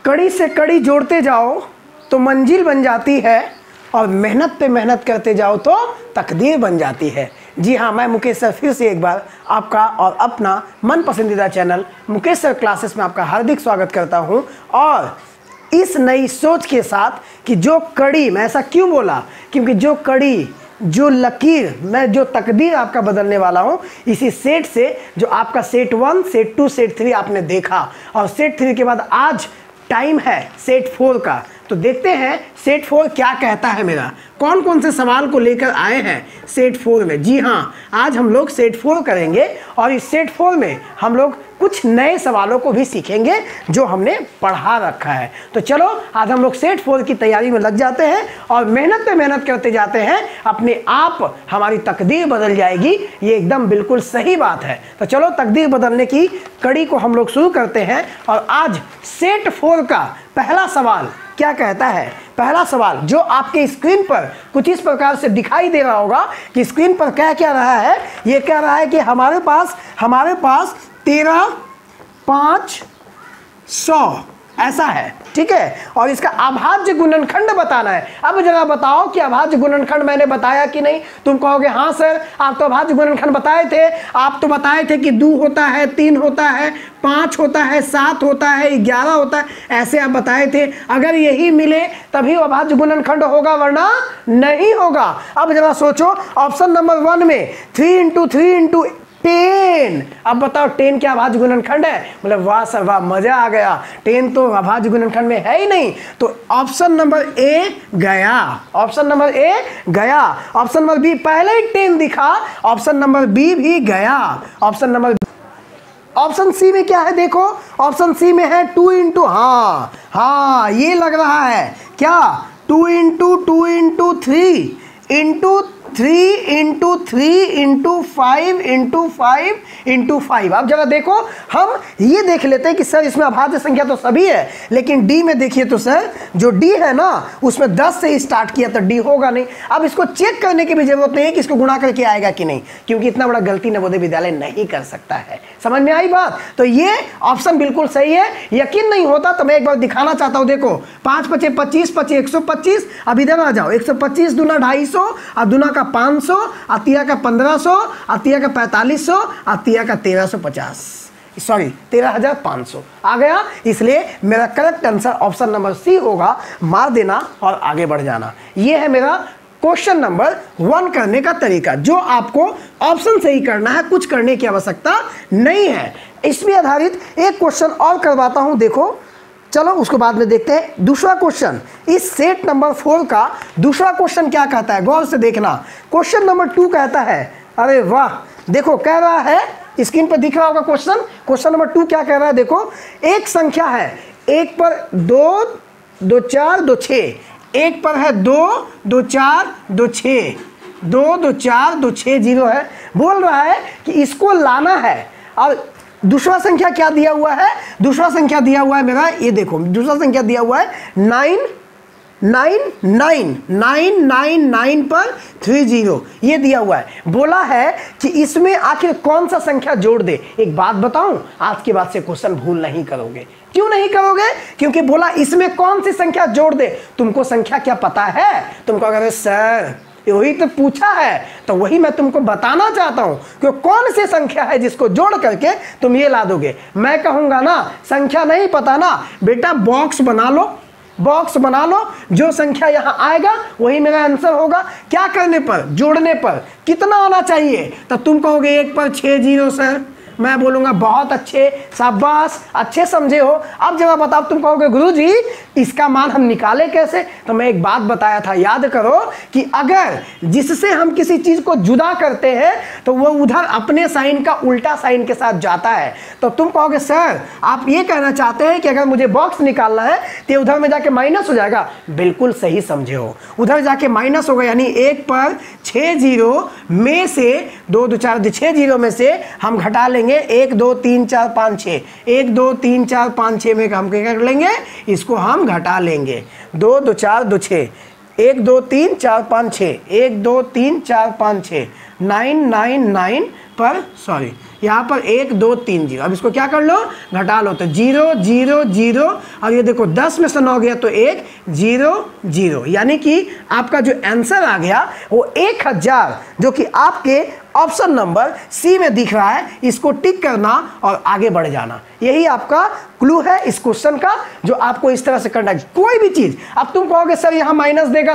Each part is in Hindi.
कड़ी से कड़ी जोड़ते जाओ तो मंजिल बन जाती है, और मेहनत पे मेहनत करते जाओ तो तकदीर बन जाती है। जी हाँ, मैं मुकेश सर फिर से एक बार आपका और अपना मन पसंदीदा चैनल मुकेश सर क्लासेस में आपका हार्दिक स्वागत करता हूँ। और इस नई सोच के साथ कि जो कड़ी, मैं ऐसा क्यों बोला, क्योंकि जो कड़ी, जो लकीर, मैं जो तकदीर आपका बदलने वाला हूँ, इसी सेट से जो आपका सेट 1, सेट 2, सेट 3 आपने देखा, और सेट 3 के बाद आज टाइम है सेट 4 का। तो देखते हैं सेट 4 क्या कहता है मेरा, कौन कौन से सवाल को लेकर आए हैं सेट 4 में। जी हाँ, आज हम लोग सेट 4 करेंगे, और इस सेट 4 में हम लोग कुछ नए सवालों को भी सीखेंगे जो हमने पढ़ा रखा है। तो चलो आज हम लोग सेट 4 की तैयारी में लग जाते हैं और मेहनत पे मेहनत करते जाते हैं, अपने आप हमारी तकदीर बदल जाएगी। ये एकदम बिल्कुल सही बात है। तो चलो तकदीर बदलने की कड़ी को हम लोग शुरू करते हैं। और आज सेट 4 का पहला सवाल क्या कहता है। पहला सवाल जो आपके स्क्रीन पर कुछ इस प्रकार से दिखाई दे रहा होगा कि स्क्रीन पर कह क्या रहा है, ये कह रहा है कि हमारे पास 13, 5, 100 ऐसा है, ठीक है। और इसका अभाज्य गुणनखंड बताना है। अब जरा बताओ कि अभाज्य गुणनखंड मैंने बताया कि नहीं। तुम कहोगे हाँ सर, आप तो अभाज्य गुणनखंड बताए थे, आप तो बताए थे कि 2 होता है, 3 होता है, 5 होता है, 7 होता है, 11 होता है, ऐसे आप बताए थे। अगर यही मिले तभी अभाज्य गुणनखंड होगा, वरना नहीं होगा। अब जरा सोचो, ऑप्शन नंबर 1 में 3 × 3 × 10। अब बताओ 10 क्या अभाज्य गुणनखंड है? मतलब वाह सर वाह, मजा आ गया, 10 तो अभाज्य गुणनखंड में है ही नहीं। तो ऑप्शन नंबर ए गया, ऑप्शन नंबर ए गया। ऑप्शन नंबर बी पहले ही 10 दिखा, ऑप्शन नंबर बी भी गया। ऑप्शन सी में क्या है देखो, ऑप्शन सी में है 2 × हाँ ये लग रहा है क्या, 2 × 2 × 3 × 3 × 3 × 5 × 5 × 5। अब जरा देखो, हम ये देख लेते हैं कि सर इसमें अभाज्य संख्या तो सभी है, लेकिन डी में देखिए तो सर जो डी है ना उसमें 10 से ही स्टार्ट किया तो डी होगा नहीं। अब इसको चेक करने की भी जरूरत नहीं है कि इसको गुणा करके आएगा कि नहीं, क्योंकि इतना बड़ा गलती नवोदय विद्यालय नहीं कर सकता है। समझ में आई बात? तो ये ऑप्शन बिल्कुल सही है। यकीन नहीं होता तो मैं एक बार दिखाना चाहता हूँ। देखो 5 × 5 = 25, 25 = 125। अब इधर आ जाओ, 125 दूना 250, और दूना का 500, अतिया का 1500, अतिया का 4500, अतिया का 1350, सॉरी 13500 आ गया। इसलिए मेरा correct answer option number C होगा। मार देना और आगे बढ़ जाना। यह है मेरा क्वेश्चन नंबर 1 करने का तरीका, जो आपको ऑप्शन से ही करना है, कुछ करने की आवश्यकता नहीं है। इसमें आधारित एक क्वेश्चन और करवाता हूं, देखो चलो उसको बाद में देखते हैं। दूसरा क्वेश्चन, इस सेट नंबर 4 का दूसरा क्वेश्चन क्या कहता है, गौर से देखना। क्वेश्चन नंबर 2 कहता है, अरे वाह, देखो कह रहा है, स्क्रीन पर दिख रहा होगा क्वेश्चन। क्वेश्चन नंबर 2 क्या कह रहा है देखो, एक संख्या है, एक पर 2, 2, 4, 2, 6, एक पर है 2, 2, 4, 2, 6, 2, 2, 4, 2, 6, 0 है। बोल रहा है कि इसको लाना है। और दूसरा संख्या क्या दिया हुआ है, दूसरा संख्या दिया हुआ है मेरा, ये देखो दूसरा संख्या दिया हुआ है 9, 9, 9, 9, 9, 9 पर 30, ये दिया हुआ है। बोला है कि इसमें आखिर कौन सा संख्या जोड़ दे। एक बात बताऊं, आज के बाद से क्वेश्चन भूल नहीं करोगे। क्यों नहीं करोगे? क्योंकि बोला इसमें कौन सी संख्या जोड़ दे। तुमको संख्या क्या पता है? तुमको अगर सर वही तो पूछा है, तो वही मैं तुमको बताना चाहता हूं कि कौन सी संख्या है जिसको जोड़ करके तुम ये ला दोगे। मैं कहूंगा ना संख्या नहीं पता ना, बेटा बॉक्स बना लो, बॉक्स बना लो, जो संख्या यहां आएगा वही मेरा आंसर होगा। क्या करने पर? जोड़ने पर। कितना आना चाहिए? तो तुम कहोगे 1 पर 6 0 सर, मैं बोलूंगा बहुत अच्छे, शाबाश, अच्छे समझे हो। अब जब बताओ, तुम कहोगे गुरुजी इसका मान हम निकाले कैसे? तो मैं एक बात बताया था, याद करो कि अगर जिससे हम किसी चीज को जुदा करते हैं तो वो उधर अपने साइन का उल्टा साइन के साथ जाता है। तो तुम कहोगे सर आप ये कहना चाहते हैं कि अगर मुझे बॉक्स निकालना है तो उधर में जाके माइनस हो जाएगा। बिल्कुल सही समझे हो, उधर जाके माइनस होगा, यानी 1 पर 6 0 में से 2, 2, 4, 6 0 में से हम घटा लेंगे 1, 2, 3, 4, 5, 6, 1, 2, 3, 4, 5, 6 में हम क्या कर लेंगे, इसको हम घटा लेंगे। 2, 2, 4, 2, 6, 1, 2, 3, 4, 5, 6, 1, 2, 3, 4, 5, 6, 999 पर सॉरी यहाँ पर 1 2 3 0। अब इसको क्या कर लो, घटा लो, तो 0 0 0 और ये देखो 10 में से 9 गया तो 1 0 0, यानी कि आपका जो आंसर आ गया वो 1000, जो कि आपके ऑप्शन नंबर सी में दिख रहा है। इसको टिक करना और आगे बढ़ जाना, यही आपका क्लू है इस क्वेश्चन का, जो आपको इस तरह से करना है। कोई भी चीज, अब तुम कहोगे सर यहाँ माइनस देगा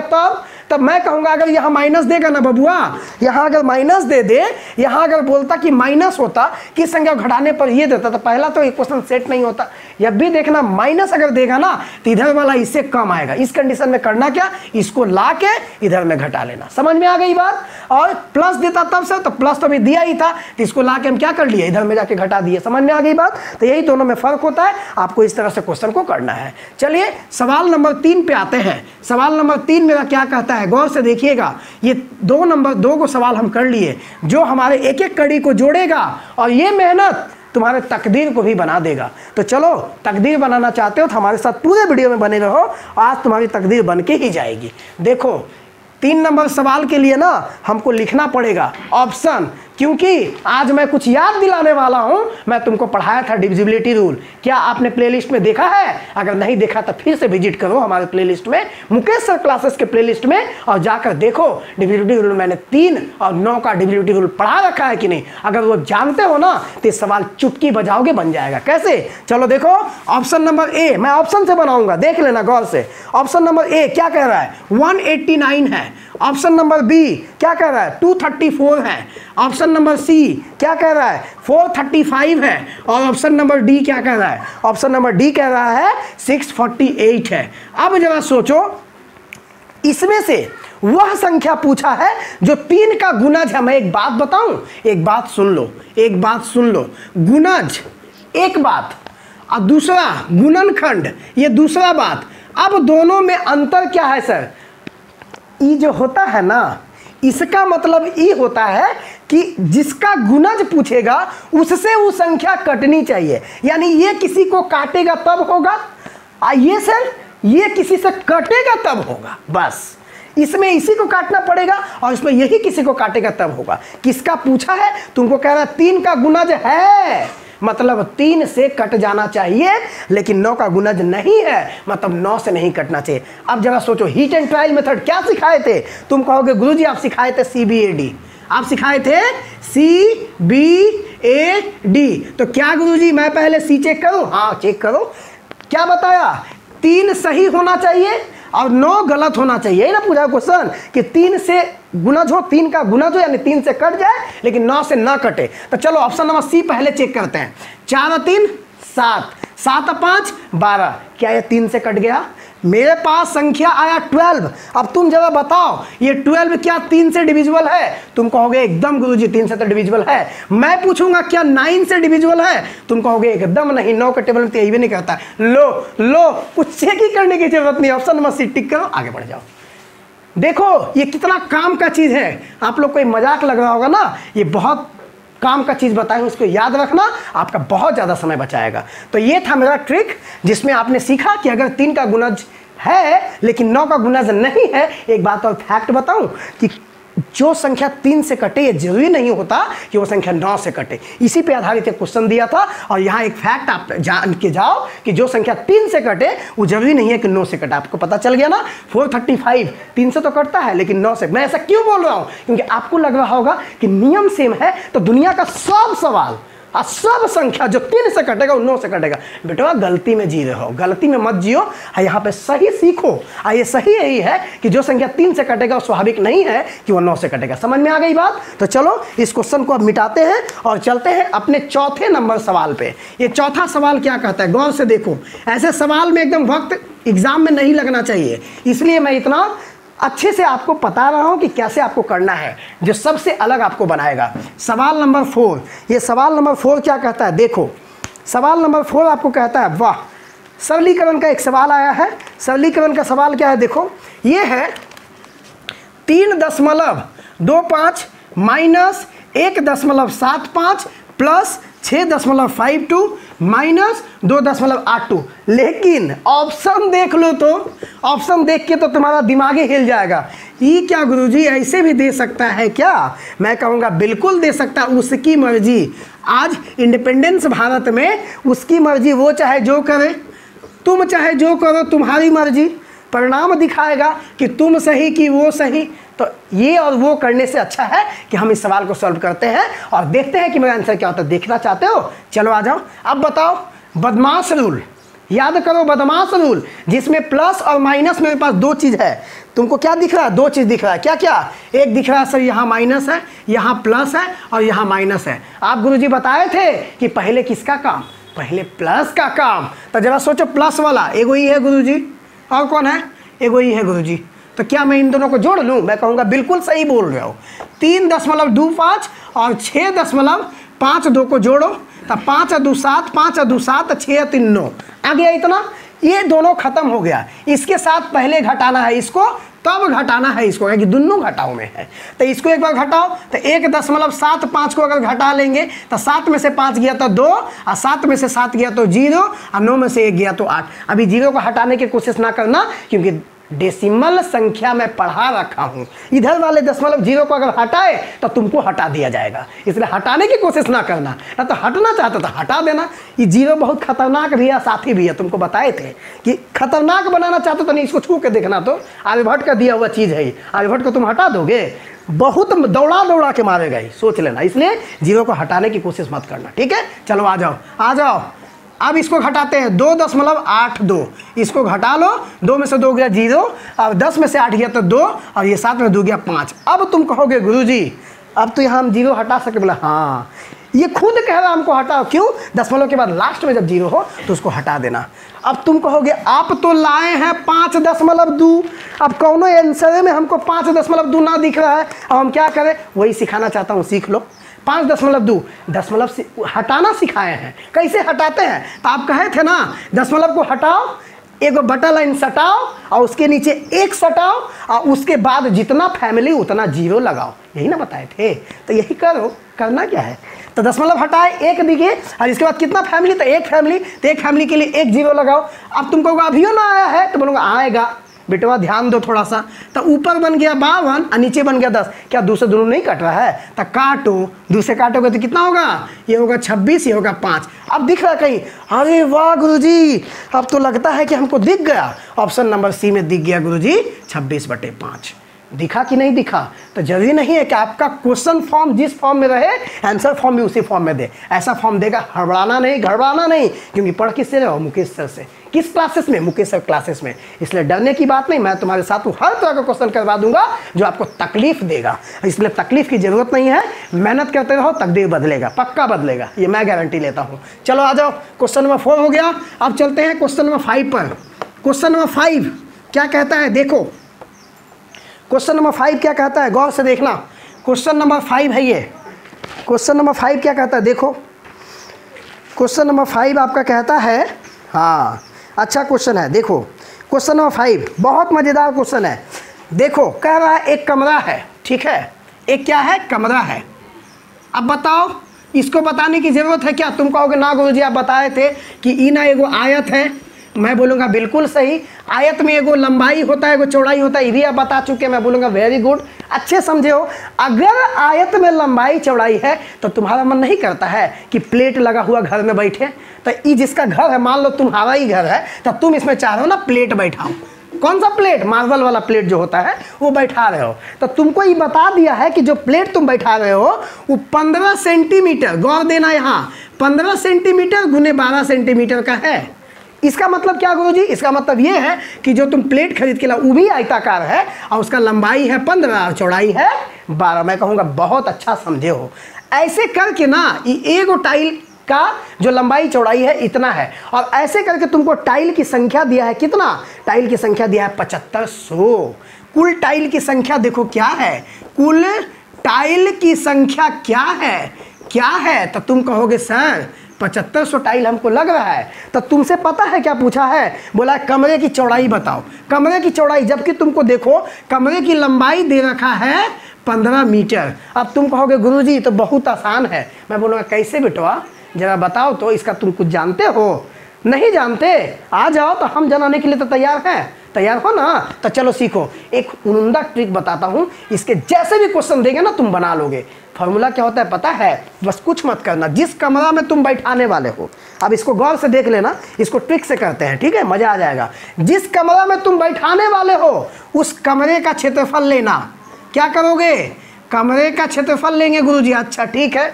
तब मैं कहूंगा अगर यहाँ माइनस देगा ना बबुआ, यहाँ अगर माइनस दे दे, यहाँ अगर बोलता कि माइनस होता कि संख्या घटाने पर ये देता, तो पहला तो एक क्वेश्चन सेट नहीं होता। जब भी देखना माइनस अगर देगा ना तो इधर वाला इससे कम आएगा। इस कंडीशन में करना क्या, इसको ला के इधर में घटा लेना। समझ में आ गई बात। और प्लस देता तब से, तो प्लस तो अभी दिया ही था, तो इसको ला के हम क्या कर लिए, इधर में जाके घटा दिए। समझ में आ गई बात। तो यही दोनों में फर्क होता है, आपको इस तरह से क्वेश्चन को करना है। चलिए सवाल नंबर 3 पे आते हैं। सवाल नंबर 3 मेरा क्या कहता है, गौर से देखिएगा। ये 2 को सवाल हम कर लिए, जो हमारे एक एक कड़ी को जोड़ेगा, और ये मेहनत तुम्हारे तकदीर को भी बना देगा। तो चलो, तकदीर बनाना चाहते हो तो हमारे साथ पूरे वीडियो में बने रहो, आज तुम्हारी तकदीर बन के ही जाएगी। देखो 3 नंबर सवाल के लिए ना हमको लिखना पड़ेगा ऑप्शन, क्योंकि आज मैं कुछ याद दिलाने वाला हूं। मैं तुमको पढ़ाया था डिविजिबिलिटी रूल, क्या आपने प्लेलिस्ट में देखा है? अगर नहीं देखा तो फिर से विजिट करो हमारे प्लेलिस्ट में, मुकेश सर क्लासेस के प्लेलिस्ट में, और जाकर देखो डिविजिबिलिटी रूल। मैंने 3 और 9 का डिविजिबिलिटी रूल पढ़ा रखा है कि नहीं। अगर वो जानते हो ना तो सवाल चुटकी बजाओगे बन जाएगा। कैसे, चलो देखो। ऑप्शन नंबर ए, मैं ऑप्शन से बनाऊंगा, देख लेना गौर से। ऑप्शन नंबर ए क्या कह रहा है, 189 है। ऑप्शन नंबर बी क्या कह रहा है, 234 है। ऑप्शन नंबर सी क्या कह रहा है, 435 है। और ऑप्शन नंबर डी क्या कह रहा है, ऑप्शन नंबर डी कह रहा है 648 है। अब जरा सोचो, इसमें से वह संख्या पूछा है जो 3 का गुणज है। मैं एक बात बताऊं, एक बात सुन लो, एक बात सुन लो। गुणज एक बात और दूसरा गुणनखंड ये दूसरा बात। अब दोनों में अंतर क्या है सर, ई जो होता है ना, इसका मतलब ई होता है कि जिसका गुणज पूछेगा उससे वो संख्या कटनी चाहिए, यानी ये किसी को काटेगा तब होगा, ये सर ये किसी से कटेगा तब होगा। बस इसमें इसी को काटना पड़ेगा और इसमें यही किसी को काटेगा तब होगा। किसका पूछा है, तुमको कह रहा है 3 का गुणज है, मतलब 3 से कट जाना चाहिए, लेकिन 9 का गुणज नहीं है, मतलब 9 से नहीं कटना चाहिए। अब जरा सोचो, हीट एंड ट्रायल मेथड क्या सिखाए थे? तुम कहोगे गुरुजी आप सिखाए थे CBAD, आप सिखाए थे CBAD। तो क्या गुरुजी मैं पहले C चेक करूं? हाँ चेक करो। क्या बताया, 3 सही होना चाहिए और 9 गलत होना चाहिए ना। पूछा क्वेश्चन कि 3 से गुणज हो, 3 का गुणज हो, यानी 3 से कट जाए लेकिन 9 से ना कटे। तो चलो ऑप्शन नंबर सी पहले चेक करते हैं। 4 और 3 7, 7 और 5 12, क्या ये 3 से कट गया? मेरे पास संख्या आया 12। अब तुम जरा बताओ ये 12 क्या 3 से डिविजिबल है? तुम कहोगे एकदम गुरुजी 3 से तो डिविजिबल है। मैं पूछूंगा क्या 9 से डिविजिबल है? तुम कहोगे एकदम नहीं, 9 के टेबल में तो यही भी नहीं कहता। लो कुछ चेक ही करने की जरूरत नहीं, ऑप्शन नंबर सी टिक करो, आगे बढ़ जाओ। देखो ये कितना काम का चीज है। आप लोग को मजाक लग रहा होगा ना, ये बहुत काम का चीज बताए, उसको याद रखना, आपका बहुत ज्यादा समय बचाएगा। तो ये था मेरा ट्रिक, जिसमें आपने सीखा कि अगर 3 का गुणज है लेकिन 9 का गुणज नहीं है। एक बात और फैक्ट बताऊं कि जो संख्या 3 से कटे ये जरूरी नहीं होता कि वो संख्या 9 से कटे। इसी पे आधारित एक क्वेश्चन दिया था, और यहाँ एक फैक्ट आप जान के जाओ कि जो संख्या 3 से कटे वो जरूरी नहीं है कि 9 से कटे। आपको पता चल गया ना। 435 3 से तो कटता है लेकिन 9 से। मैं ऐसा क्यों बोल रहा हूँ, क्योंकि आपको लग रहा होगा कि नियम सेम है, तो दुनिया का सब सवाल और सब संख्या जो 3 से कटेगा वो 9 से कटेगा। बेटा गलती में जी रहे हो, गलती में मत जियो, यहाँ पे सही सीखो। ये सही यही है कि जो संख्या 3 से कटेगा वो स्वाभाविक नहीं है कि वो 9 से कटेगा। समझ में आ गई बात। तो चलो इस क्वेश्चन को अब मिटाते हैं और चलते हैं अपने चौथे नंबर सवाल पे। ये चौथा सवाल क्या कहता है, गौर से देखो। ऐसे सवाल में एकदम वक्त एग्जाम में नहीं लगना चाहिए, इसलिए मैं इतना अच्छे से आपको बता रहा हूं कि कैसे आपको करना है, जो सबसे अलग आपको बनाएगा। सवाल नंबर 4, ये सवाल नंबर 4 क्या कहता है, देखो सवाल नंबर 4 आपको कहता है, वाह सरलीकरण का एक सवाल आया है। सरलीकरण का सवाल क्या है, देखो ये है 3.25 माइनस 1.75 प्लस 6.52 -2.82। लेकिन ऑप्शन देख लो तो ऑप्शन देख के तो तुम्हारा दिमाग ही हिल जाएगा। ये क्या गुरुजी ऐसे भी दे सकता है क्या? मैं कहूँगा बिल्कुल दे सकता, उसकी मर्जी। आज इंडिपेंडेंस भारत में उसकी मर्जी, वो चाहे जो करे, तुम चाहे जो करो, तुम्हारी मर्जी। परिणाम दिखाएगा कि तुम सही कि वो सही। तो ये और वो करने से अच्छा है कि हम इस सवाल को सॉल्व करते हैं और देखते हैं कि मेरा आंसर क्या होता है। देखना चाहते हो? चलो आ जाओ। अब बताओ बदमाश रूल, याद करो बदमाश रूल, जिसमें प्लस और माइनस मेरे पास दो चीज़ है। तुमको क्या दिख रहा है? दो चीज़ दिख रहा है। क्या क्या? एक दिख रहा है सर यहाँ माइनस है, यहाँ प्लस है और यहाँ माइनस है। आप गुरुजी बताए थे कि पहले किसका काम? पहले प्लस का काम। तो जरा सोचो, प्लस वाला एगो ही है गुरुजी, और कौन है? एगो ही है गुरुजी। तो क्या मैं इन दोनों को जोड़ लूँ? मैं कहूँगा बिल्कुल सही बोल रहे हो। 3.25 और 6.52 को जोड़ो तो 5 और 2 7, 5 और 2 7, 6 और 3 9 आ गया। इतना ये दोनों खत्म हो गया। इसके साथ पहले घटाना है इसको, तब घटाना है इसको, क्योंकि दोनों घटाओ में है। तो इसको एक बार घटाओ तो 1.75 को अगर घटा लेंगे तो 7 में से 5 गया तो 2, और 7 में से 7 गया तो 0, और 9 में से 1 गया तो 8। अभी 0 को हटाने की कोशिश ना करना, क्योंकि डेसिमल संख्या में पढ़ा रखा हूँ। इधर वाले दशमलव 0 को अगर हटाए तो तुमको हटा दिया जाएगा, इसलिए हटाने की कोशिश ना करना। ना तो हटना चाहता तो हटा देना। ये 0 बहुत खतरनाक भी है, साथी भी है। तुमको बताए थे कि खतरनाक बनाना चाहते तो नहीं, इसको छू के देखना। तो आर्यभट्ट का दिया हुआ चीज़ है। आर्यभट्ट को तुम हटा दोगे, बहुत दौड़ा दौड़ा के मारेगा, सोच लेना। इसलिए 0 को हटाने की कोशिश मत करना, ठीक है? चलो आ जाओ आ जाओ। अब इसको घटाते हैं, 2.82 इसको घटा लो। 2 में से 2 गया 0, और 10 में से 8 गया तो 2, और ये 7 में 2 गया 5। अब तुम कहोगे गुरुजी अब तो यहाँ हम 0 हटा सके। बोला हाँ, ये खुद कह रहा हमको हटाओ। क्यों? दशमलव के बाद लास्ट में जब 0 हो तो उसको हटा देना। अब तुम कहोगे आप तो लाए हैं 5.2, अब कौनो आंसर में हमको 5.2 ना दिख रहा है। अब हम क्या करें? वही सिखाना चाहता हूँ, सीख लो। 5.2 दशमलव से हटाना सिखाए हैं। कैसे हटाते हैं? तो आप कहे थे ना, दशमलव को हटाओ, एक बटा लाइन सटाओ और उसके नीचे 1 सटाओ, और उसके बाद जितना फैमिली उतना 0 लगाओ। यही ना बताए थे? तो यही करो। करना क्या है? तो दशमलव हटाए 1 दिखे, और इसके बाद कितना फैमिली? तो 1 फैमिली। तो 1 फैमिली के लिए 1 0 लगाओ। अब तुमको अभियो ना आया है तो बोलूँगा आएगा। बेटवा ध्यान दो थोड़ा सा। तो ऊपर बन गया 52 और नीचे बन गया 10। क्या 2 से दोनों नहीं कट रहा है? तो काटो, 2 से काटोगे तो कितना होगा? ये होगा 26, ये होगा 5। अब दिख रहा कहीं? अरे वाह गुरुजी, अब तो लगता है कि हमको दिख गया। ऑप्शन नंबर सी में दिख गया गुरुजी, 26/5। दिखा कि नहीं दिखा? तो जरूरी नहीं है कि आपका क्वेश्चन फॉर्म जिस फॉर्म में रहे, आंसर फॉर्म भी उसी फॉर्म में दे। ऐसा फॉर्म देगा, हड़बड़ाना नहीं, घबराना नहीं। क्योंकि पढ़ किससे रहो? मुकेश सर से। किस क्लासेस में? मुकेश सर क्लासेस में। इसलिए डरने की बात नहीं, मैं तुम्हारे साथ हूँ। हर तरह का क्वेश्चन करवा दूंगा जो आपको तकलीफ देगा, इसलिए तकलीफ की जरूरत नहीं है। मेहनत करते रहो, तकदीर बदलेगा, पक्का बदलेगा, ये मैं गारंटी लेता हूँ। चलो आ जाओ, क्वेश्चन नंबर 4 हो गया। अब चलते हैं क्वेश्चन नंबर 5 पर। क्वेश्चन नंबर 5 क्या कहता है? देखो क्वेश्चन नंबर 5 क्या कहता है, गौर से देखना। क्वेश्चन नंबर 5 है ये। क्वेश्चन नंबर 5 क्या कहता है? देखो क्वेश्चन नंबर 5 आपका कहता है, हाँ अच्छा क्वेश्चन है। देखो क्वेश्चन नंबर 5 बहुत मज़ेदार क्वेश्चन है। देखो कह रहा है एक कमरा है, ठीक है? एक क्या है? कमरा है। अब बताओ इसको बताने की ज़रूरत है क्या? तुम कहोगे ना गुरुजी आप बताए थे कि ई ना एगो आयत है। मैं बोलूँगा बिल्कुल सही। आयत में एगो लंबाई होता है, एगो चौड़ाई होता है, ये भी आप बता चुके। मैं बोलूँगा वेरी गुड, अच्छे समझे हो। अगर आयत में लंबाई चौड़ाई है तो तुम्हारा मन नहीं करता है कि प्लेट लगा हुआ घर में बैठे? तो ये जिसका घर है, मान लो तुम्हारा ही घर है, तो तुम इसमें चाह रहे हो ना प्लेट बैठाओ। कौन सा प्लेट? मार्बल वाला प्लेट जो होता है वो बैठा रहे हो। तो तुमको ये बता दिया है कि जो प्लेट तुम बैठा रहे हो वो 15 सेंटीमीटर, गौर देना यहाँ, 15 सेंटीमीटर गुने 12 सेंटीमीटर का है। इसका मतलब क्या गुरुजी? इसका मतलब ये है कि जो तुम प्लेट खरीद के लाओ वो भी आयताकार है, और उसका लंबाई है 15 और चौड़ाई है 12। मैं कहूँगा बहुत अच्छा समझे हो। ऐसे करके ना ये एगो टाइल का जो लंबाई चौड़ाई है इतना है, और ऐसे करके तुमको टाइल की संख्या दिया है। कितना? टाइल की संख्या दिया है 7500। कुल टाइल की संख्या देखो क्या है, कुल टाइल की संख्या क्या है? क्या है? तो तुम कहोगे सर 7500 टाइल हमको लग रहा है। तो तुमसे पता है क्या पूछा है? बोला कमरे की चौड़ाई बताओ। कमरे की चौड़ाई, जबकि तुमको देखो कमरे की लंबाई दे रखा है 15 मीटर। अब तुम कहोगे गुरुजी तो बहुत आसान है। मैं बोलूँगा कैसे बेटवा? जरा बताओ तो, इसका तुम कुछ जानते हो? नहीं जानते? आ जाओ तो हम जनाने के लिए तो तैयार हैं। तैयार हो ना? तो चलो सीखो। एक उम्दा ट्रिक बताता हूँ, इसके जैसे भी क्वेश्चन देंगे ना तुम बना लोगे। फॉर्मूला क्या होता है पता है? बस कुछ मत करना, जिस कमरा में तुम बैठाने वाले हो, अब इसको गौर से देख लेना, इसको ट्रिक से करते हैं, ठीक है, मजा आ जाएगा। जिस कमरा में तुम बैठाने वाले हो उस कमरे का क्षेत्रफल लेना। क्या करोगे? कमरे का क्षेत्रफल लेंगे गुरुजी। अच्छा ठीक है,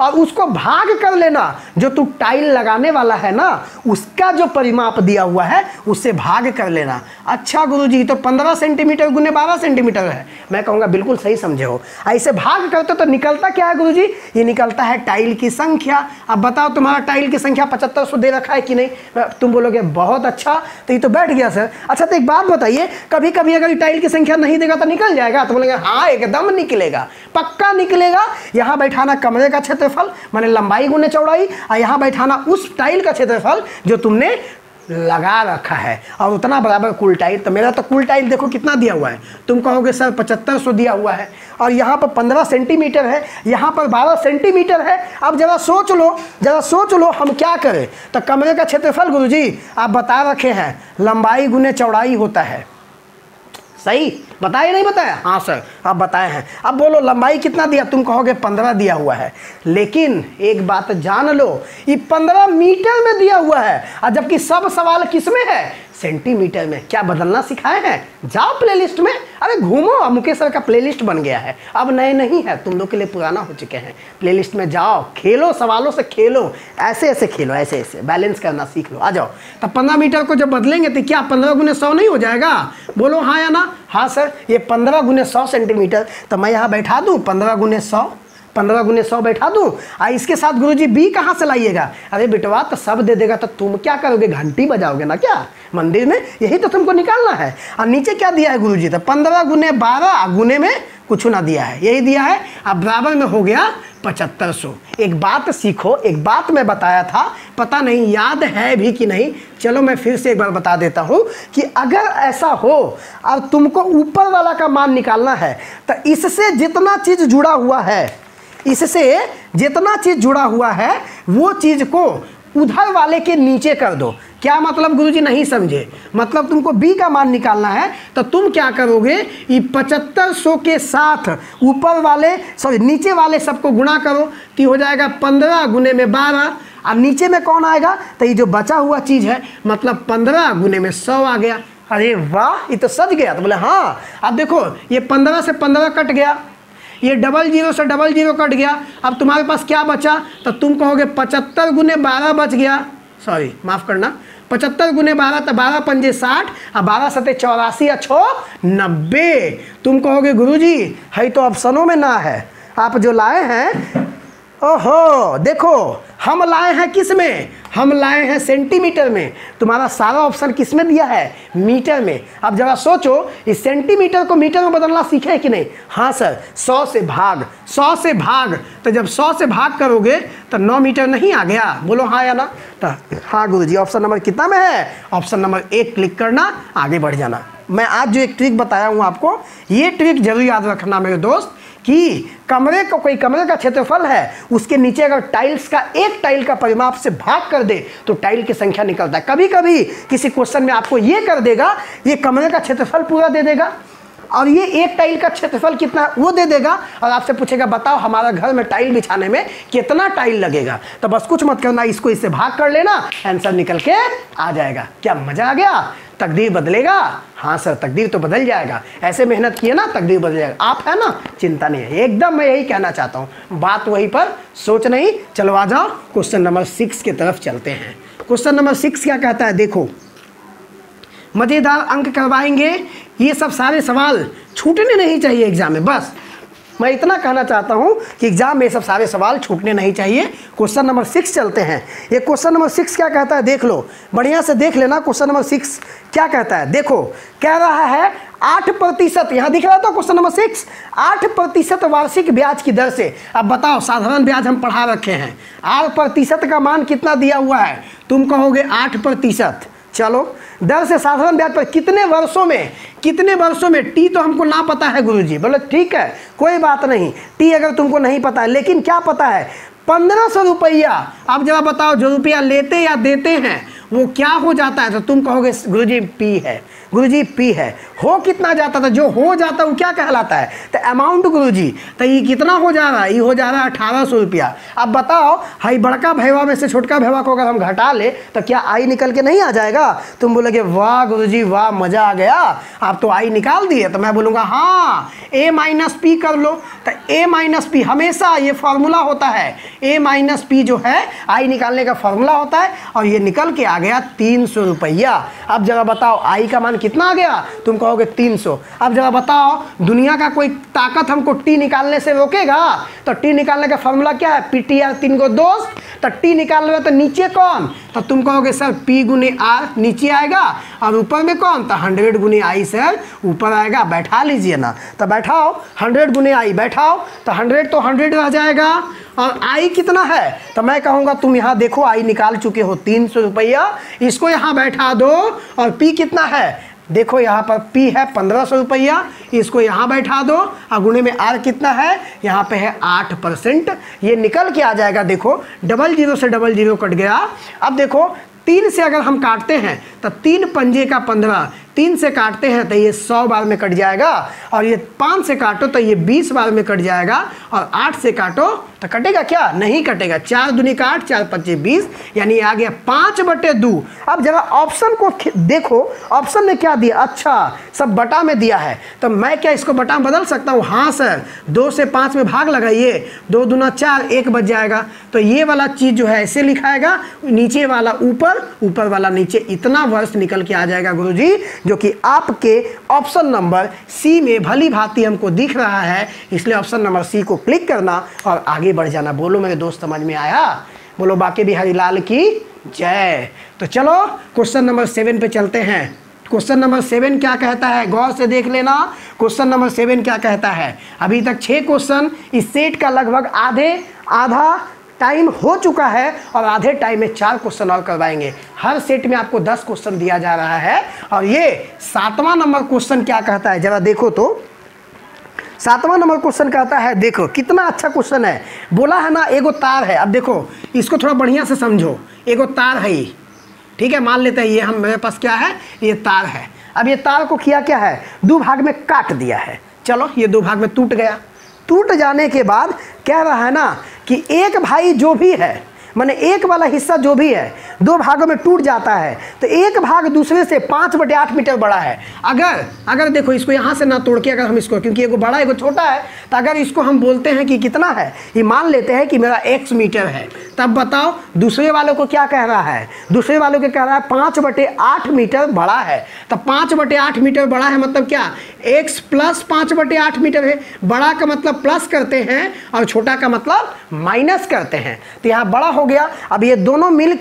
और उसको भाग कर लेना। जो तू टाइल लगाने वाला है ना, उसका जो परिमाप दिया हुआ है उससे भाग कर लेना। अच्छा गुरुजी, तो 15 सेंटीमीटर गुने 12 सेंटीमीटर है। मैं कहूँगा बिल्कुल सही समझे हो। ऐसे भाग करते तो निकलता क्या है गुरुजी? ये निकलता है टाइल की संख्या। अब बताओ तुम्हारा टाइल की संख्या 7500 दे रखा है कि नहीं? तुम बोलोगे बहुत अच्छा, तो ये तो बैठ गया सर। अच्छा तो एक बात बताइए, कभी कभी अगर टाइल की संख्या नहीं देगा तो निकल जाएगा? तो बोलेंगे हाँ एकदम निकलेगा, पक्का निकलेगा। यहाँ बैठाना कमरे का क्षेत्रफल माने लंबाई गुने चौड़ाई, और यहाँ बैठाना उस टाइल का क्षेत्रफल जो तुमने लगा रखा है, और उतना बराबर कुल टाइल। तो मेरा तो कुल टाइल देखो कितना दिया हुआ है। तुम कहोगे सर 7500 दिया हुआ है, और यहाँ पर 15 सेंटीमीटर है, यहाँ पर 12 सेंटीमीटर है। अब जरा सोच लो, जरा सोच लो हम क्या करें। तो कमरे का क्षेत्रफल गुरुजी आप बता रखे हैं लंबाई गुने चौड़ाई होता है। सही बताया नहीं बताया? हाँ सर आप बताए हैं। अब बोलो लंबाई कितना दिया? तुम कहोगे 15 दिया हुआ है, लेकिन एक बात जान लो, ये 15 मीटर में दिया हुआ है, और जबकि सब सवाल किस में है? सेंटीमीटर में। क्या बदलना सिखाए हैं? जाओ प्लेलिस्ट में, अरे घूमो, मुकेश सर का प्लेलिस्ट बन गया है, अब नए नहीं है, तुम लोग के लिए पुराना हो चुके हैं। प्लेलिस्ट में जाओ, खेलो, सवालों से खेलो, ऐसे ऐसे खेलो, ऐसे ऐसे बैलेंस करना सीख लो। आ जाओ। तब 15 मीटर को जब बदलेंगे तो क्या 15 गुने 100 नहीं हो जाएगा? बोलो हाँ या ना? हाँ सर, ये 15 गुने 100 सेंटीमीटर। तो मैं यहाँ बैठा दूँ 15 गुने 100, 15 गुने 100 बैठा दूँ। इसके साथ गुरुजी बी कहाँ से लाइएगा? अरे बेटवा तो सब दे देगा तो तुम क्या करोगे? घंटी बजाओगे ना क्या मंदिर में? यही तो तुमको निकालना है। और नीचे क्या दिया है गुरुजी? तो 15 गुने 12 गुने में कुछ ना दिया है, यही दिया है। अब बराबर में हो गया 7500। एक बात सीखो, एक बात मैं बताया था, पता नहीं याद है भी कि नहीं, चलो मैं फिर से एक बार बता देता हूँ कि अगर ऐसा हो और तुमको ऊपर वाला का मान निकालना है तो इससे जितना चीज़ जुड़ा हुआ है, इससे जितना चीज़ जुड़ा हुआ है वो चीज़ को उधर वाले के नीचे कर दो। क्या मतलब गुरुजी? नहीं समझे। मतलब तुमको बी का मान निकालना है तो तुम क्या करोगे? ये 7500 के साथ ऊपर वाले नीचे वाले सबको गुणा करो तो हो जाएगा 15 गुने में 12। अब नीचे में कौन आएगा? तो ये जो बचा हुआ चीज़ है, मतलब 15 गुने में 100 आ गया। अरे वाह, ये तो सज गया। तो बोले हाँ। अब देखो ये 15 से 15 कट गया, ये 00 से 00 कट गया। अब तुम्हारे पास क्या बचा? तो तुम कहोगे 75 गुने 12 बच गया। सॉरी माफ़ करना, 75 गुने 12 तो 12 पंजे 60 और 12 सते 84 या 90। तुम कहोगे गुरुजी है तो ऑप्शनों में ना है, आप जो लाए हैं, ओहो देखो हम लाए हैं किस में? हम लाए हैं सेंटीमीटर में। तुम्हारा सारा ऑप्शन किस में दिया है? मीटर में। अब जरा सोचो, इस सेंटीमीटर को मीटर में बदलना सीखे कि नहीं? हाँ सर, 100 से भाग, 100 से भाग। तो जब 100 से भाग करोगे तो 9 मीटर नहीं आ गया? बोलो हाँ या ना? तो हाँ गुरुजी। ऑप्शन नंबर कितना में है? ऑप्शन नंबर 1 क्लिक करना, आगे बढ़ जाना। मैं आज जो एक ट्रिक बताया हूँ आपको, ये ट्रिक जरूर याद रखना मेरे दोस्त, कि कमरे को, कोई कमरे का क्षेत्रफल है, उसके नीचे अगर टाइल्स का एक टाइल का परिमाप से भाग कर दे तो टाइल की संख्या निकलता है। कभी कभी किसी क्वेश्चन में आपको ये कर देगा, ये कमरे का क्षेत्रफल पूरा दे देगा और ये एक टाइल का क्षेत्रफल कितना वो दे देगा, और आपसे पूछेगा बताओ हमारा घर में टाइल बिछाने में कितना टाइल लगेगा। तो बस कुछ मत करना, इसको इससे भाग कर लेना, आंसर निकल के आ जाएगा। क्या मजा आ गया? तकदीर बदलेगा? हाँ सर तकदीर तो बदल जाएगा। ऐसे मेहनत किए ना तकदीर बदल जाएगा। आप है ना, चिंता नहीं है, एकदम मैं यही कहना चाहता हूँ। बात वहीं पर, सोच नहीं। चलो आ जाओ क्वेश्चन नंबर 6 की तरफ चलते हैं। क्वेश्चन नंबर 6 क्या कहता है? देखो, मज़ेदार अंक करवाएंगे। ये सब सारे सवाल छूटने नहीं चाहिए एग्जाम में। बस मैं इतना कहना चाहता हूँ कि एग्जाम में ये सब सारे सवाल छूटने नहीं चाहिए। क्वेश्चन नंबर 6 चलते हैं। ये क्वेश्चन नंबर 6 क्या कहता है देख लो, बढ़िया से देख लेना। क्वेश्चन नंबर 6 क्या कहता है? देखो, कह रहा है 8%, यहाँ दिख रहा था क्वेश्चन नंबर 6, 8% वार्षिक ब्याज की दर से। अब बताओ, साधारण ब्याज हम पढ़ा रखे हैं, 8% का मान कितना दिया हुआ है? तुम कहोगे 8%। चलो, दर से साधारण ब्याज पर कितने वर्षों में? कितने वर्षों में? टी तो हमको ना पता है गुरुजी। बोले ठीक है, कोई बात नहीं, टी अगर तुमको नहीं पता है, लेकिन क्या पता है? 1500 रुपया। अब जरा बताओ जो रुपया लेते या देते हैं वो क्या हो जाता है? तो तुम कहोगे गुरुजी पी है, गुरुजी पी है। हो कितना जाता था? जो हो जाता है वो क्या कहलाता है? तो अमाउंट गुरुजी। तो ये कितना हो जा रहा है? ये हो जा रहा है 1800 रुपया। अब बताओ हाई बड़का भैया में से छोटका भैया को अगर हम घटा ले तो क्या आई निकल के नहीं आ जाएगा? तुम बोलोगे वाह गुरुजी वाह, मजा आ गया, आप तो आई निकाल दिए। तो मैं बोलूँगा हाँ a माइनस पी कर लो। तो a माइनस पी हमेशा ये फॉर्मूला होता है, a माइनस पी जो है आई निकालने का फॉर्मूला होता है, और ये निकल के आ गया 300 रुपया। अब जरा बताओ आई का मान कितना आ गया? तुम कहोगे 300। अब जरा बताओ दुनिया का कोई ताकत हमको टी निकालने से रोकेगा? तो टी निकालने का फॉर्मूला क्या है? पी टी आर, 3 को दोस्त। तो टी निकाल रहे हो तो नीचे कौन? तो तुम कहोगे सर पी गुने आर नीचे आएगा, और ऊपर में कौन? तो 100 गुने आई सर ऊपर आएगा। बैठा लीजिए ना, तो बैठाओ 100 गुने आई बैठाओ, तो 100 तो 100 रह जाएगा। और आई कितना है? तो मैं कहूँगा तुम यहाँ देखो आई निकाल चुके हो 300 रुपया, इसको यहाँ बैठा दो। और पी कितना है? देखो यहाँ पर पी है 1500 रुपया, इसको यहाँ बैठा दो, और गुणे में आर कितना है? यहाँ पे है 8%। ये निकल के आ जाएगा। देखो 00 से 00 कट गया। अब देखो 3 से अगर हम काटते हैं तो 3 पंजे का 15, 3 से काटते हैं तो ये 100 बार में कट जाएगा, और ये 5 से काटो तो ये 20 बार में कट जाएगा, और 8 से काटो तो कटेगा क्या? नहीं कटेगा। 4 दूनी का 8, 4 पच्चे 20, यानी आ गया 5/2। अब जरा ऑप्शन को देखो, ऑप्शन में क्या दिया? अच्छा सब बटा में दिया है, तो मैं क्या इसको बटा में बदल सकता हूँ? हाँ सर, 2 से 5 में भाग लगाइए, 2 दूना 4, 1 बच जाएगा। तो ये वाला चीज़ जो है ऐसे लिखाएगा, नीचे वाला ऊपर, ऊपर वाला नीचे। इतना वर्ष निकल के आ जाएगा गुरुजी, जो कि आपके ऑप्शन नंबर सी में भली भांति हमको दिख रहा है। इसलिए ऑप्शन नंबर सी को क्लिक करना और आगे बढ़ जाना। बोलो मेरे दोस्त समझ में आया? बोलो बाकी बिहारी लाल की जय। तो चलो क्वेश्चन नंबर 7 पे चलते हैं। क्वेश्चन नंबर 7 क्या कहता है? गौर से देख लेना। क्वेश्चन नंबर 7 क्या कहता है? अभी तक 6 क्वेश्चन इस सेट का लगभग आधा टाइम हो चुका है, और आधे टाइम में 4 क्वेश्चन और करवाएंगे। हर सेट में आपको 10 क्वेश्चन दिया जा रहा है, और ये 7वां नंबर क्वेश्चन क्या कहता है जरा देखो तो। 7वां नंबर क्वेश्चन कहता है, देखो कितना अच्छा क्वेश्चन है। बोला है ना एगो तार है। अब देखो इसको थोड़ा बढ़िया से समझो। एगो तार है ये, ठीक है, मान लेते हैं ये हम मेरे पास क्या है? ये तार है। अब ये तार को किया क्या है? 2 भाग में काट दिया है। चलो ये 2 भाग में टूट गया। टूट जाने के बाद कह रहा है ना कि एक भाई जो भी है, माने एक वाला हिस्सा जो भी है 2 भागों में टूट जाता है, तो एक भाग दूसरे से 5/8 मीटर बड़ा है। अगर देखो इसको यहाँ से ना तोड़ के अगर हम इसको, क्योंकि एगो बड़ा एगो छोटा है, तो अगर इसको हम बोलते हैं कि कितना है, ये मान लेते हैं कि मेरा x मीटर है, तब बताओ दूसरे वालों को क्या कह रहा है? दूसरे वालों को कह रहा है 5/8 मीटर बड़ा है। तो 5/8 मीटर बड़ा है मतलब क्या? x प्लस 5/8 मीटर है। बड़ा का मतलब प्लस करते हैं और छोटा का मतलब माइनस करते हैं। तो यहाँ बड़ा हो गया। अब ये दोनों मिल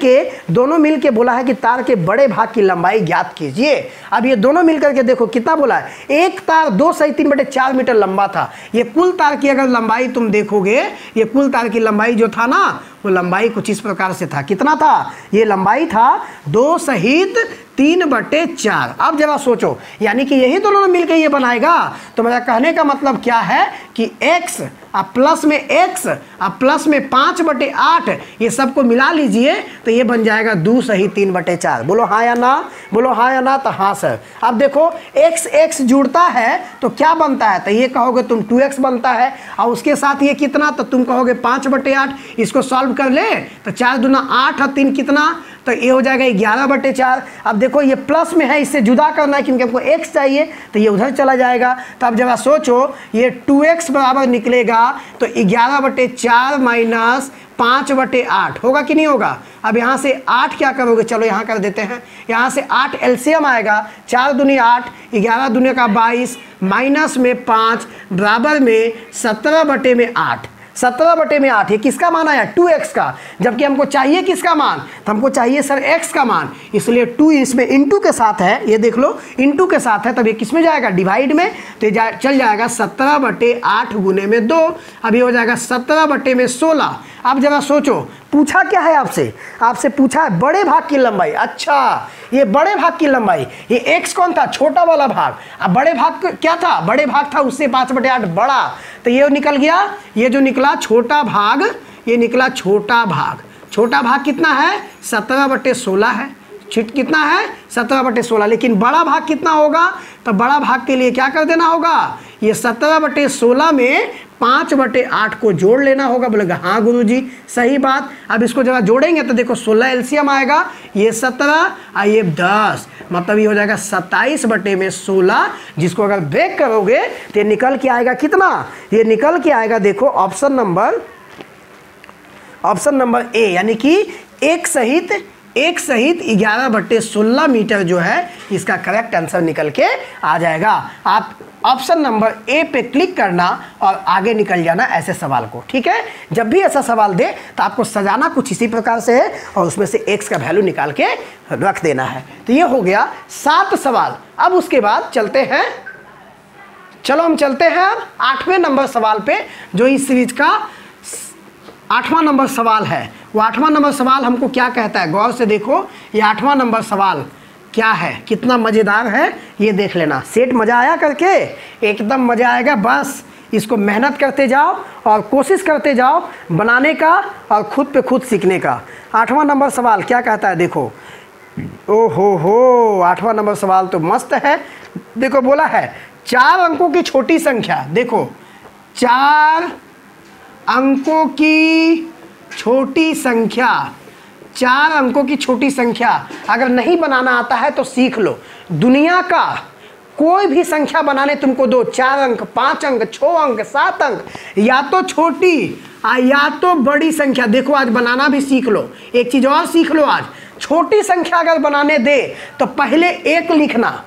के बोला है कि तार के बड़े भाग की लंबाई ज्ञात कीजिए। अब ये दोनों मिल करके देखो कितना बोला है? एक तार 2 सही 3/4 मीटर लंबा था। ये कुल तार की अगर लंबाई तुम देखोगे, ये कुल तार की लंबाई जो था ना, वो लंबाई कुछ इस प्रकार से था। कितना था? ये लंबाई था 2 सहित 3/4। अब जरा सोचो, यानी कि यही दोनों मिलकर ये बनाएगा। तो मेरा कहने का मतलब क्या है कि x अब प्लस में x अब प्लस में 5/8, ये सबको मिला लीजिए तो ये बन जाएगा 2 सही 3/4। बोलो हाँ या ना? बोलो हाँ या ना? तो हाँ सर। अब देखो x जुड़ता है तो क्या बनता है? तो ये कहोगे तुम 2x बनता है, और उसके साथ ये कितना? तो तुम कहोगे 5/8। इसको सॉल्व कर ले तो 4 दूना 8 और 3 कितना? तो ये हो जाएगा 11/4। अब देखो ये प्लस में है, इससे जुदा करना है क्योंकि हमको x चाहिए, तो ये उधर चला जाएगा। तो अब जरा सोचो, ये 2x बराबर निकलेगा तो 11/4 माइनस 5/8 होगा कि नहीं होगा? अब यहाँ से 8 क्या करोगे? चलो यहाँ कर देते हैं। यहाँ से 8 एलसीएम आएगा, 4 दूनी 8, 11 दूनी का 22, माइनस में 5 बराबर में 17/8। 17/8 ये किसका मान आया? 2x का। जबकि हमको चाहिए किसका मान? तो हमको चाहिए सर x का मान, इसलिए 2 इसमें इंटू के साथ है। ये देख लो इंटू के साथ है, तब ये किस में जाएगा? डिवाइड में। तो ये चल जाएगा 17/8 गुने में 2। अब ये हो जाएगा 17/16। अब जरा सोचो, पूछा क्या है आपसे? आपसे पूछा है बड़े भाग की लंबाई। अच्छा, ये बड़े भाग की लंबाई, ये x कौन था? छोटा वाला भाग। अब बड़े भाग क्या था? बड़े भाग था उससे 5/8 बड़ा, तो ये निकल गया। ये जो निकला छोटा भाग, ये निकला छोटा भाग। छोटा भाग कितना है? 17/16 है। छिट कितना है? 17/16। लेकिन बड़ा भाग कितना होगा? तो बड़ा भाग के लिए क्या कर देना होगा? ये 17/16 में 5/8 को जोड़ लेना होगा। बोलेगा हाँ गुरुजी सही बात। अब इसको जरा जोड़ेंगे तो देखो 16 एलसीएम आएगा, ये 17 और ये 10, मतलब ये हो जाएगा 27/16। जिसको अगर ब्रेक करोगे तो ये निकल के आएगा कितना? ये निकल के आएगा देखो ऑप्शन नंबर ए, यानी कि एक सहित 11/16 मीटर जो है इसका करेक्ट आंसर निकल के आ जाएगा। आप ऑप्शन नंबर ए पे क्लिक करना और आगे निकल जाना ऐसे सवाल को, ठीक है। जब भी ऐसा सवाल दे तो आपको सजाना कुछ इसी प्रकार से है और उसमें से x का वैल्यू निकाल के रख देना है। तो ये हो गया 7 सवाल। अब उसके बाद चलते हैं, चलो हम चलते हैं 8वें नंबर सवाल पे, जो इस सीरीज का 8वां नंबर सवाल है। वो 8वां नंबर सवाल हमको क्या कहता है, गौर से देखो। ये 8वां नंबर सवाल क्या है, कितना मज़ेदार है ये देख लेना। सेट मज़ा आया करके? एकदम मज़ा आएगा। बस इसको मेहनत करते जाओ और कोशिश करते जाओ बनाने का और खुद पे खुद सीखने का। 8वां नंबर सवाल क्या कहता है देखो। ओहो 8वां नंबर सवाल तो मस्त है। देखो बोला है 4 अंकों की छोटी संख्या। देखो 4 अंकों की छोटी संख्या, 4 अंकों की छोटी संख्या अगर नहीं बनाना आता है तो सीख लो। दुनिया का कोई भी संख्या बनाने तुमको दो, 4 अंक, 5 अंक, 6 अंक, 7 अंक, या तो छोटी या तो बड़ी संख्या। देखो आज बनाना भी सीख लो। एक चीज़ और सीख लो, आज छोटी संख्या अगर बनाने दे तो पहले 1 लिखना।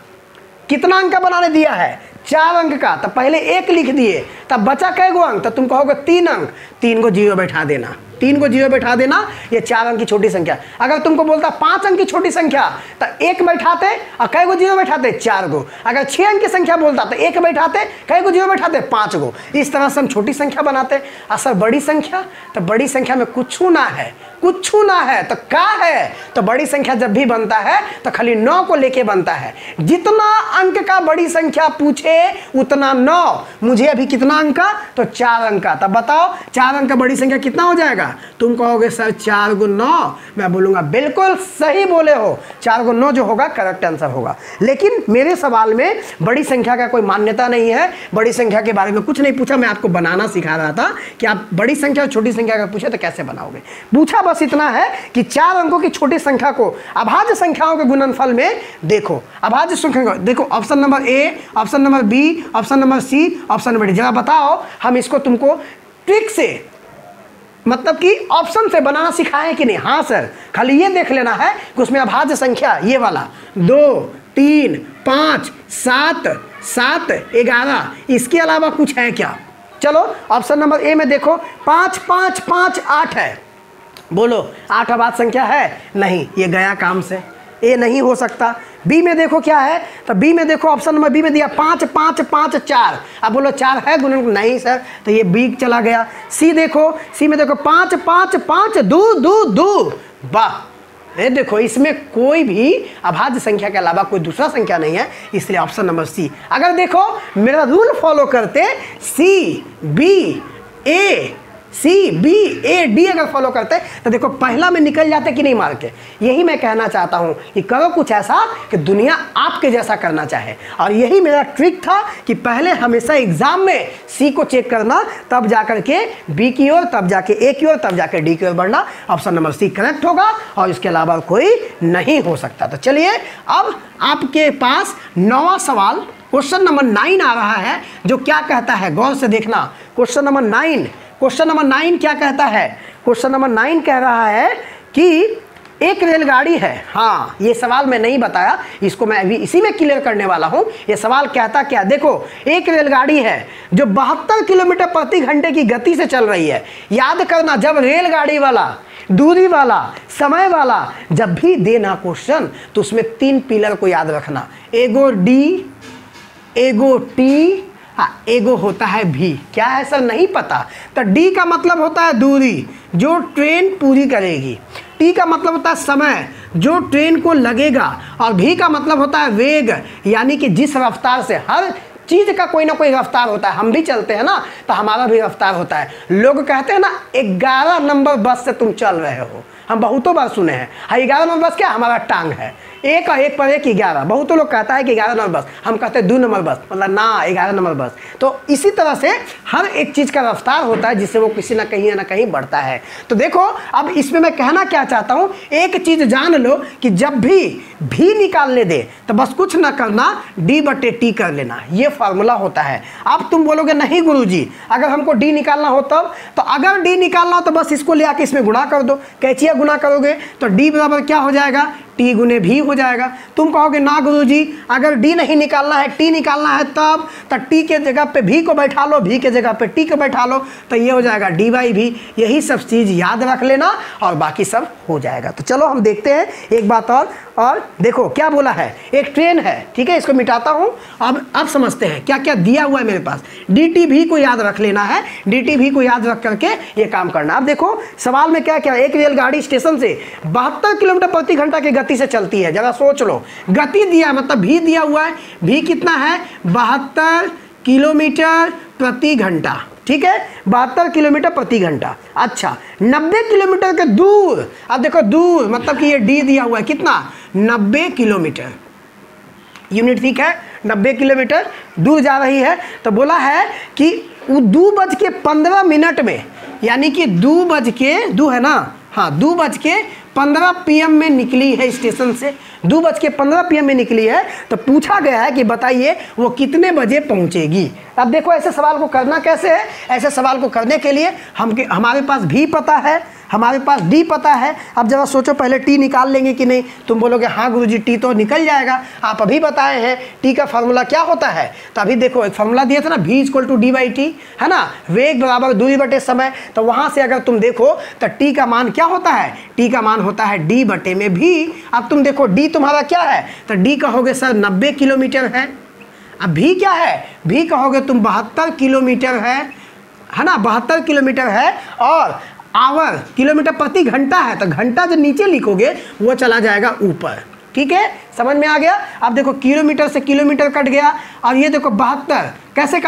कितना अंक का बनाने दिया है? 4 अंक का, तो पहले 1 लिख दिए, तब बचा कै गो अंक? तो तुम कहोगे 3 अंक, 3 को 0 बैठा देना, 3 को 0 बैठा देना। ये 4 अंक की छोटी संख्या। अगर तुमको बोलता 5 अंक की छोटी संख्या तो 1 बैठाते और कै गो 0 बैठाते? 4 गो। अगर 6 अंक की संख्या बोलता तो 1 बैठाते, कै गो 0 बैठाते? 5 गो। इस तरह से हम छोटी संख्या बनाते। असल बड़ी संख्या, तो बड़ी संख्या में कुछ ना है, कुछ ना है तो क्या है? तो बड़ी संख्या जब भी बनता है तो खाली 9 को लेके बनता है। जितना अंक का बड़ी संख्या पूछे उतना 9। मुझे अभी कितना अंक का? तो 4 अंक का। तब बताओ 4 अंक का बड़ी संख्या कितना हो जाएगा? तुम कहोगे सर 4 × 9। मैं बोलूंगा बिल्कुल सही बोले हो, 4 × 9 जो होगा करेक्ट आंसर होगा। लेकिन मेरे सवाल में बड़ी संख्या का कोई मान्यता नहीं है, बड़ी संख्या के बारे में कुछ नहीं पूछा। मैं आपको बनाना सिखा रहा था कि आप बड़ी संख्या और छोटी संख्या अगर पूछे तो कैसे बनाओगे। पूछा बस इतना है कि 4 अंकों की छोटी संख्या को अभाज्य संख्याओं के गुणनफल में देखो। अभाज्य संख्या देखो, option number A, option number B, option number C, option number D. जरा बताओ हम इसको तुमको ट्रिक से, मतलब कि ऑप्शन से बनाना सिखाएं कि नहीं? हाँ सर, खाली ये देख लेना है कि उसमें अभाज्य संख्या ये वाला 2, 3, 5, 7, 7, 11, इसके अलावा कुछ है क्या? चलो ऑप्शन नंबर ए में देखो 5, 5, 5, 8 है। बोलो 8 अभाज्य संख्या है? नहीं, ये गया काम से, ए नहीं हो सकता। बी में देखो क्या है? तो बी में देखो ऑप्शन नंबर बी में दिया 5, 5, 5, 4। अब बोलो 4 है गुणन? नहीं सर, तो ये बी चला गया। सी देखो, सी में देखो 5, 5, 5, 2, 2, 2। वाह, ये देखो इसमें कोई भी अभाज्य संख्या के अलावा कोई दूसरा संख्या नहीं है, इसलिए ऑप्शन नंबर सी। अगर देखो मेरा रूल फॉलो करते, C B A, C B A D अगर फॉलो करते तो देखो पहला में निकल जाते कि नहीं मार के। यही मैं कहना चाहता हूं कि करो कुछ ऐसा कि दुनिया आपके जैसा करना चाहे। और यही मेरा ट्रिक था कि पहले हमेशा एग्जाम में सी को चेक करना, तब जाकर के बी की ओर, तब जाके ए की ओर, तब जाके डी की ओर बढ़ना। ऑप्शन नंबर सी करेक्ट होगा और इसके अलावा कोई नहीं हो सकता। तो चलिए अब आपके पास 9वां सवाल, क्वेश्चन नंबर 9 आ रहा है, जो क्या कहता है गौर से देखना। क्वेश्चन नंबर 9, क्वेश्चन नंबर 9 क्या कहता है? क्वेश्चन नंबर 9 कह रहा है कि एक रेलगाड़ी है। हाँ, ये सवाल मैं नहीं बताया, इसको मैं अभी इसी में क्लियर करने वाला हूँ। ये सवाल कहता क्या? देखो एक रेलगाड़ी है जो 72 किलोमीटर प्रति घंटे की गति से चल रही है। याद करना, जब रेलगाड़ी वाला, दूरी वाला, समय वाला जब भी देना क्वेश्चन तो उसमें 3 पिलर को याद रखना। एगो डी, एगो टी, हाँ एगो होता है भी। क्या है सर? नहीं पता। तो डी का मतलब होता है दूरी जो ट्रेन पूरी करेगी, टी का मतलब होता है समय जो ट्रेन को लगेगा, और भी का मतलब होता है वेग, यानी कि जिस रफ्तार से हर चीज़ का कोई ना कोई रफ्तार होता है। हम भी चलते हैं ना तो हमारा भी रफ्तार होता है। लोग कहते हैं ना 11 नंबर बस से तुम चल रहे हो, हम बहुतों बार सुने हैं। हाँ 11 नंबर बस क्या, हमारा टांग है, एक और एक पर एक 11। बहुतों लोग कहता है कि 11 नंबर बस, हम कहते हैं 2 नंबर बस, मतलब ना 11 नंबर बस। तो इसी तरह से हर एक चीज़ का रफ्तार होता है जिससे वो किसी ना कहीं बढ़ता है। तो देखो अब इसमें मैं कहना क्या चाहता हूँ, एक चीज़ जान लो कि जब भी निकालने दे तो बस कुछ ना करना, D/T कर लेना, ये फार्मूला होता है। अब तुम बोलोगे नहीं गुरुजी अगर हमको D निकालना हो तब, तो अगर D निकालना हो तो बस इसको ले आके इसमें गुणा कर दो, कैचिया गुणा करोगे तो D बराबर क्या हो जाएगा, T गुने V हो जाएगा। तुम कहोगे ना गुरुजी अगर D नहीं निकालना है T निकालना है तब, तो T के जगह पे V को बैठा लो, V के जगह पे T को बैठा लो, तो ये हो जाएगा D/V। यही सब चीज़ याद रख लेना और बाकी सब हो जाएगा। तो चलो हम देखते हैं एक बात और देखो क्या बोला है, एक ट्रेन है, ठीक है, इसको मिटाता हूँ। अब समझते हैं क्या क्या दिया हुआ है मेरे पास। DTV को याद रख लेना है, DTV को याद रख करके ये काम करना। अब देखो सवाल में क्या क्या, एक रेलगाड़ी स्टेशन से 72 किलोमीटर प्रति घंटा की गति से चलती है। जरा सोच लो, गति दिया मतलब भी दिया हुआ है, भी कितना है 72 किलोमीटर प्रति घंटा, ठीक है, 72 किलोमीटर प्रति घंटा। अच्छा 90 किलोमीटर के दूर, अब देखो दूर मतलब कि ये D दिया हुआ है कितना 90 किलोमीटर यूनिट, ठीक है, 90 किलोमीटर दूर जा रही है। तो बोला है कि 2:15 में, यानी कि 2 है ना, हाँ 2:15 PM में निकली है स्टेशन से, 2:15 PM में निकली है। तो पूछा गया है कि बताइए वो कितने बजे पहुंचेगी। अब देखो ऐसे सवाल को करना कैसे है, ऐसे सवाल को करने के लिए हमारे पास भी पता है, हमारे पास D पता है। अब जरा सोचो पहले T निकाल लेंगे कि नहीं, तुम बोलोगे हाँ गुरुजी T तो निकल जाएगा, आप अभी बताए हैं T का फार्मूला क्या होता है। तो अभी देखो एक फार्मूला दिया था ना, V = D/T, है ना, वेग बराबर दूरी बटे समय। तो वहाँ से अगर तुम देखो तो T का मान क्या होता है, T का मान होता है D/V। अब तुम देखो D तुम्हारा क्या है, तो D कहोगे सर 90 किलोमीटर है। अब V क्या है, V कहोगे तुम 72 किलोमीटर है ना, 72 किलोमीटर है। और आवर किलोमीटर प्रति घंटा है, तो घंटा जो नीचे लिखोगे वो चला जाएगा ऊपर, ठीक है, समझ में आ गया। अब देखो किलोमीटर से किलोमीटर कट गया, और ये देखो 72 कैसे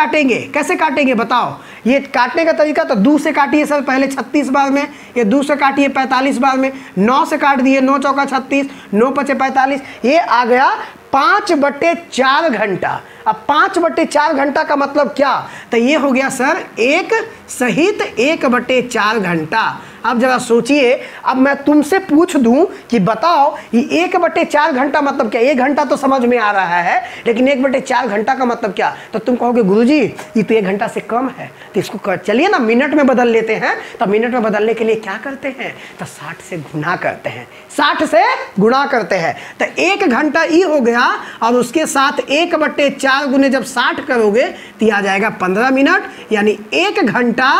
काटेंगे बताओ। ये काटने का तरीका तो 2 से काटिए सर पहले 36 बार में, ये 2 से काटिए 45 बार में, 9 से काट दिए, 9 चौका 36, 9 पचे 45, ये आ गया 5/4 घंटा। अब 5/4 घंटा का मतलब क्या, तो ये हो गया सर 1 सहित 1/4 घंटा। अब जरा सोचिए, अब मैं तुमसे पूछ दूं कि बताओ ये 1/4 घंटा मतलब क्या। 1 घंटा तो समझ में आ रहा है, लेकिन 1/4 घंटा का मतलब क्या। तो तुम कहोगे गुरुजी ये तो 1 घंटा से कम है, तो इसको चलिए ना मिनट में बदल लेते हैं। तो मिनट में बदलने के लिए क्या करते हैं, तो 60 से गुणा करते हैं, 60 से गुणा करते हैं। तो 1 घंटा ये हो गया, और उसके साथ 1/4 गुने जब 60 करोगे तो ये आ जाएगा 15 मिनट, यानी 1 घंटा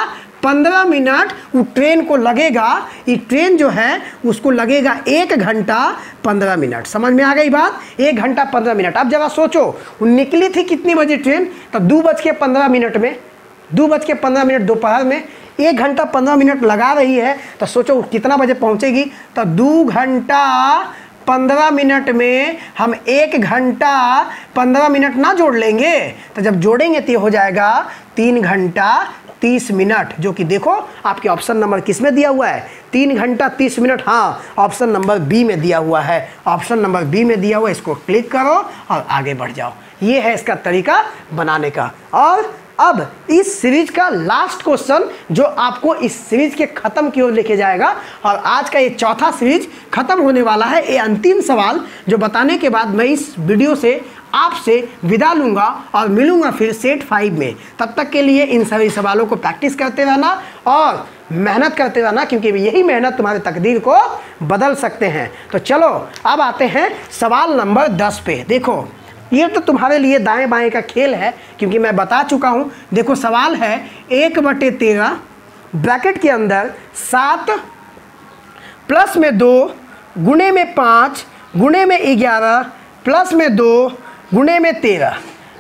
15 मिनट वो ट्रेन को लगेगा। ये ट्रेन जो है उसको लगेगा 1 घंटा 15 मिनट। समझ में आ गई बात, 1 घंटा 15 मिनट। अब जरा सोचो वो निकली थी कितनी बजे ट्रेन, तो 2:15 में, 2:15 दोपहर में, 1 घंटा 15 मिनट लगा रही है। तो सोचो कितना बजे पहुंचेगी, तो 2 घंटा 15 मिनट में हम 1 घंटा 15 मिनट ना जोड़ लेंगे, तो जब जोड़ेंगे तो ये हो जाएगा 3 घंटा 30 मिनट, जो कि देखो आपके ऑप्शन नंबर किस में दिया हुआ है, 3 घंटा 30 मिनट, हाँ ऑप्शन नंबर बी में दिया हुआ है, ऑप्शन नंबर बी में दिया हुआ है। इसको क्लिक करो और आगे बढ़ जाओ। ये है इसका तरीका बनाने का। और अब इस सीरीज का लास्ट क्वेश्चन जो आपको इस सीरीज के खत्म की ओर लेके जाएगा, और आज का ये चौथा सीरीज खत्म होने वाला है। ये अंतिम सवाल जो बताने के बाद मैं इस वीडियो से आपसे विदा लूँगा और मिलूँगा फिर सेट 5 में। तब तक के लिए इन सभी सवालों को प्रैक्टिस करते रहना और मेहनत करते रहना, क्योंकि यही मेहनत तुम्हारी तकदीर को बदल सकते हैं। तो चलो अब आते हैं सवाल नंबर 10 पे। देखो ये तो तुम्हारे लिए दाएं बाएं का खेल है, क्योंकि मैं बता चुका हूँ। देखो सवाल है 1/13 ब्रैकेट के अंदर 7 प्लस में 2 गुणे में 5 गुणे में 11 प्लस में 2 गुणे में 13।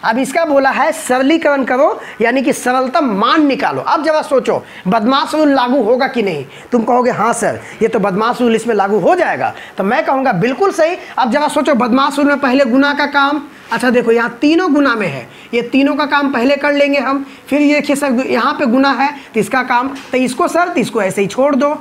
अब इसका बोला है सरलीकरण करो, यानी कि सरलतम मान निकालो। अब जरा सोचो बदमाश रूल लागू होगा कि नहीं। तुम कहोगे हाँ सर ये तो बदमाश रूल इसमें लागू हो जाएगा, तो मैं कहूँगा बिल्कुल सही। अब जरा सोचो बदमाश रूल में पहले गुना का काम, अच्छा देखो यहाँ तीनों गुना में है, ये तीनों का काम पहले कर लेंगे हम। फिर ये देखिए सर यहाँ पे गुना है तो इसका काम, तो इसको सर तो इसको ऐसे ही छोड़ दो,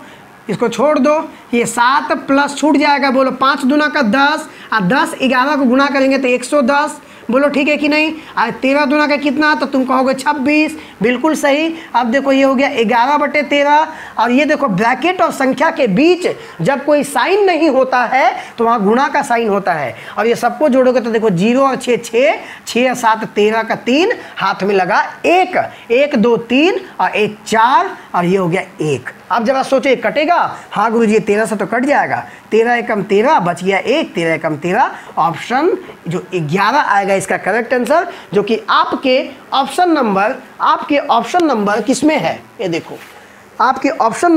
इसको छोड़ दो। ये 7 प्लस छूट जाएगा, बोलो 5 दूना का 10 और 10 11 को गुना करेंगे तो 110, बोलो ठीक है कि नहीं। और 13 दूना का कितना, तो तुम कहोगे 26, बिल्कुल सही। अब देखो ये हो गया 11/13, और ये देखो ब्रैकेट और संख्या के बीच जब कोई साइन नहीं होता है तो वहाँ गुणा का साइन होता है। और ये सबको जोड़ोगे तो देखो 0 और 6 6, 6 और 7 13 का 3, हाथ में लगा 1, 1 2 3 और 1 4, और ये हो गया 1। अब जरा सोचो ये कटेगा, हाँ गुरुजी ये 13 से तो कट जाएगा, 13 एकम 13 बच गया 1, 13 एकम 13, ऑप्शन जो 11 आएगा इसका करेक्ट आंसर, जो कि आपके ऑप्शन नंबर किसमें है, ये देखो आपके ऑप्शन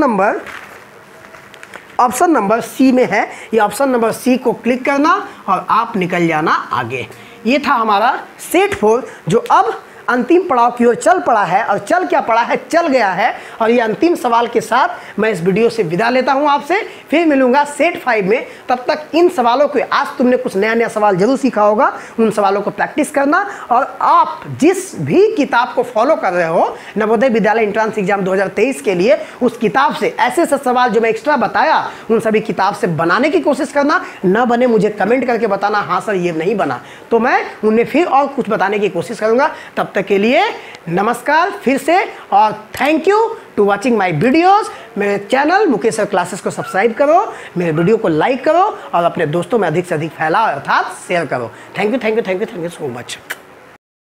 नंबर सी में है। ये ऑप्शन नंबर सी को क्लिक करना और आप निकल जाना आगे। ये था हमारा सेट 4 जो अब अंतिम पड़ाव की ओर चल पड़ा है, और चल क्या पड़ा है, चल गया है। और ये अंतिम सवाल के साथ मैं इस वीडियो से विदा लेता हूं आपसे, फिर मिलूंगा सेट 5 में। तब तक इन सवालों को, आज तुमने कुछ नया नया सवाल जरूर सीखा होगा, उन सवालों को प्रैक्टिस करना। और आप जिस भी किताब को फॉलो कर रहे हो नवोदय विद्यालय एंट्रेंस एग्जाम 2023 के लिए, उस किताब से ऐसे सवाल जो मैं एक्स्ट्रा बताया उन सभी किताब से बनाने की कोशिश करना। न बने मुझे कमेंट करके बताना, हाँ सर ये नहीं बना, तो मैं उनमें फिर और कुछ बताने की कोशिश करूंगा। तब तक के लिए नमस्कार फिर से, और thank you to watching my videos. मेरे चैनल मुकेश सर क्लासेस को सब्सक्राइब करो, मेरे वीडियो को लाइक करो और अपने दोस्तों में अधिक से अधिक फैलाओ, अर्थात शेयर करो। Thank you so much.